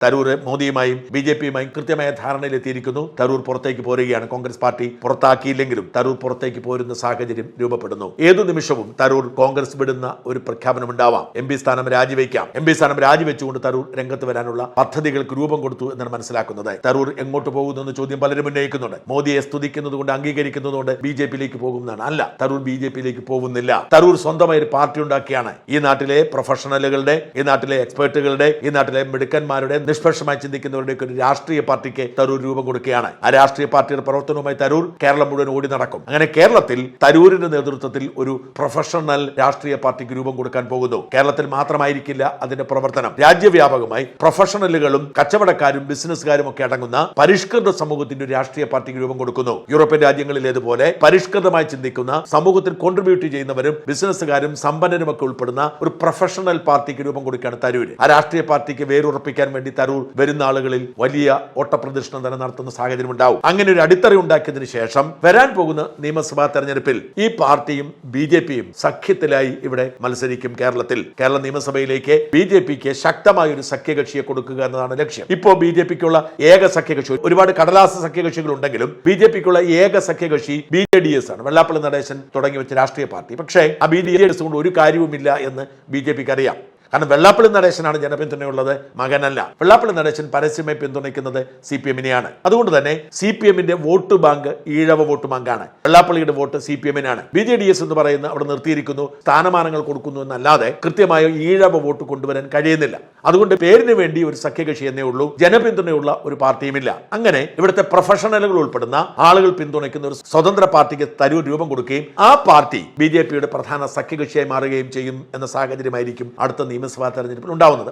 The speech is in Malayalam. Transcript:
തരൂർ മോദിയുമായും BJPയുമായും കൃത്യമായ ധാരണയിലെത്തിയിരിക്കുന്നു. തരൂർ പുറത്തേക്ക് പോരുകയാണ്. കോൺഗ്രസ് പാർട്ടി പുറത്താക്കിയില്ലെങ്കിലും തരൂർ പുറത്തേക്ക് പോരുന്ന സാഹചര്യം രൂപപ്പെടുന്നു. ഏതു നിമിഷവും തരൂർ കോൺഗ്രസ് വിടുന്ന ഒരു പ്രഖ്യാപനമുണ്ടാവാം. MP സ്ഥാനം രാജിവെക്കാം. MP സ്ഥാനം രാജിവെച്ചുകൊണ്ട് തരൂർ രംഗത്ത് വരാനുള്ള പദ്ധതികൾക്ക് രൂപം കൊടുത്തു എന്നാണ് മനസ്സിലാക്കുന്നത്. തരൂർ എങ്ങോട്ട് പോകുന്നു എന്ന ചോദ്യം പലരും ഉന്നയിക്കുന്നുണ്ട്. മോദിയെ സ്തുതിക്കുന്നത് കൊണ്ട് അംഗീകരിക്കുന്നതുകൊണ്ട് BJPയിലേക്ക് പോകുന്നതാണ്. അല്ല, തരൂർ BJPയിലേക്ക് പോകുന്നില്ല. തരൂർ സ്വന്തമായി ഒരു പാർട്ടി ഉണ്ടാക്കിയാണ്. ഈ നാട്ടിലെ പ്രൊഫഷണലുകളുടെ, ഈ നാട്ടിലെ എക്സ്പേർട്ടുകളുടെ, ഈ നാട്ടിലെ മിടുക്കന്മാരുടെ, നിഷ്പക്ഷമായി ചിന്തിക്കുന്നവരുടെ ഒരു രാഷ്ട്രീയ പാർട്ടിക്ക് തരൂർ രൂപം കൊടുക്കുകയാണ്. ആ രാഷ്ട്രീയ പാർട്ടിയുടെ പ്രവർത്തനവുമായി തരൂർ കേരളം മുഴുവൻ ഓടി നടക്കും. അങ്ങനെ കേരളത്തിൽ തരൂരിന്റെ നേതൃത്വത്തിൽ ഒരു പ്രൊഫഷണൽ രാഷ്ട്രീയ പാർട്ടിക്ക് രൂപം കൊടുക്കാൻ പോകുന്നു. കേരളത്തിൽ മാത്രമായിരിക്കില്ല അതിന്റെ പ്രവർത്തനം. രാജ്യവ്യാപകമായി പ്രൊഫഷണലുകളും കച്ചവടക്കാരും ബിസിനസ്സുകാരും ഒക്കെ അടങ്ങുന്ന പരിഷ്കൃത സമൂഹത്തിന്റെ ഒരു രാഷ്ട്രീയ പാർട്ടിക്ക് രൂപം കൊടുക്കുന്നു. യൂറോപ്യൻ രാജ്യങ്ങളിലേതുപോലെ പരിഷ്കൃതമായി ചിന്തിക്കുന്ന, സമൂഹത്തിൽ കോൺട്രിബ്യൂട്ട് ചെയ്യുന്നവരും ബിസിനസ്സുകാരും സമ്പന്നരും ഒക്കെ ഉൾപ്പെടുന്ന ഒരു പ്രൊഫഷണൽ പാർട്ടിക്ക് രൂപം കൊടുക്കുകയാണ് തരൂര്. ആ രാഷ്ട്രീയ പാർട്ടിക്ക് വേരുറപ്പിക്കാൻ വേണ്ടി തരൂർ വരുന്ന ആളുകളിൽ വലിയ ഓട്ടപ്രദർശനം തന്നെ നടത്തുന്ന സാഹചര്യം ഉണ്ടാവും. അങ്ങനെ ഒരു അടിത്തറ ഉണ്ടാക്കിയതിനു ശേഷം വരാൻ പോകുന്ന നിയമസഭാ തെരഞ്ഞെടുപ്പിൽ ഈ പാർട്ടിയും BJPയും സഖ്യത്തിലായി ഇവിടെ മത്സരിക്കും. കേരള നിയമസഭയിലേക്ക് BJPക്ക് ശക്തമായ ഒരു സഖ്യകക്ഷിയെ കൊടുക്കുക എന്നതാണ് ലക്ഷ്യം. ഇപ്പോൾ BJPക്കുള്ള ഏക സഖ്യകക്ഷി, ഒരുപാട് കടലാസ സഖ്യകക്ഷികൾ ഉണ്ടെങ്കിലും BJPക്കുള്ള ഏക സഖ്യകക്ഷി BJDS ആണ്. വെള്ളാപ്പള്ളി നടേശൻ തുടങ്ങി വെച്ച രാഷ്ട്രീയ പാർട്ടി. പക്ഷേ ആ BJDS കൊണ്ട് ഒരു കാര്യവുമില്ല എന്ന് BJPക്ക് അറിയാം. കാരണം വെള്ളാപ്പള്ളി നടേശനാണ് ജനപിന്തുണയുള്ളത്, മകനല്ല. വെള്ളാപ്പള്ളി നടേശൻ പരസ്യമായി പിന്തുണയ്ക്കുന്നത് CPMനെയാണ്. അതുകൊണ്ട് തന്നെ CPMന്റെ വോട്ട് ബാങ്ക് ഈഴവ വോട്ട് ബാങ്കാണ്. വെള്ളാപ്പള്ളിയുടെ വോട്ട് CPMനാണ്. BJDS എന്ന് പറയുന്ന അവിടെ നിർത്തിയിരിക്കുന്നു, സ്ഥാനമാനങ്ങൾ കൊടുക്കുന്നു എന്നല്ലാതെ കൃത്യമായ ഈഴവ വോട്ട് കൊണ്ടുവരാൻ കഴിയുന്നില്ല. അതുകൊണ്ട് പേരിന് വേണ്ടി ഒരു സഖ്യകക്ഷി എന്നേ ഉള്ളൂ, ജനപിന്തുണയുള്ള ഒരു പാർട്ടിയുമില്ല. അങ്ങനെ ഇവിടുത്തെ പ്രൊഫഷണലുകൾ ഉൾപ്പെടുന്ന ആളുകൾ പിന്തുണയ്ക്കുന്ന ഒരു സ്വതന്ത്ര പാർട്ടിക്ക് തരൂർ രൂപം കൊടുക്കുകയും ആ പാർട്ടി BJPയുടെ പ്രധാന സഖ്യകക്ഷിയായി മാറുകയും ചെയ്യും എന്ന സാഹചര്യമായിരിക്കും അടുത്ത നിയമസഭാ തെരഞ്ഞെടുപ്പിൽ ഉണ്ടാവുന്നത്.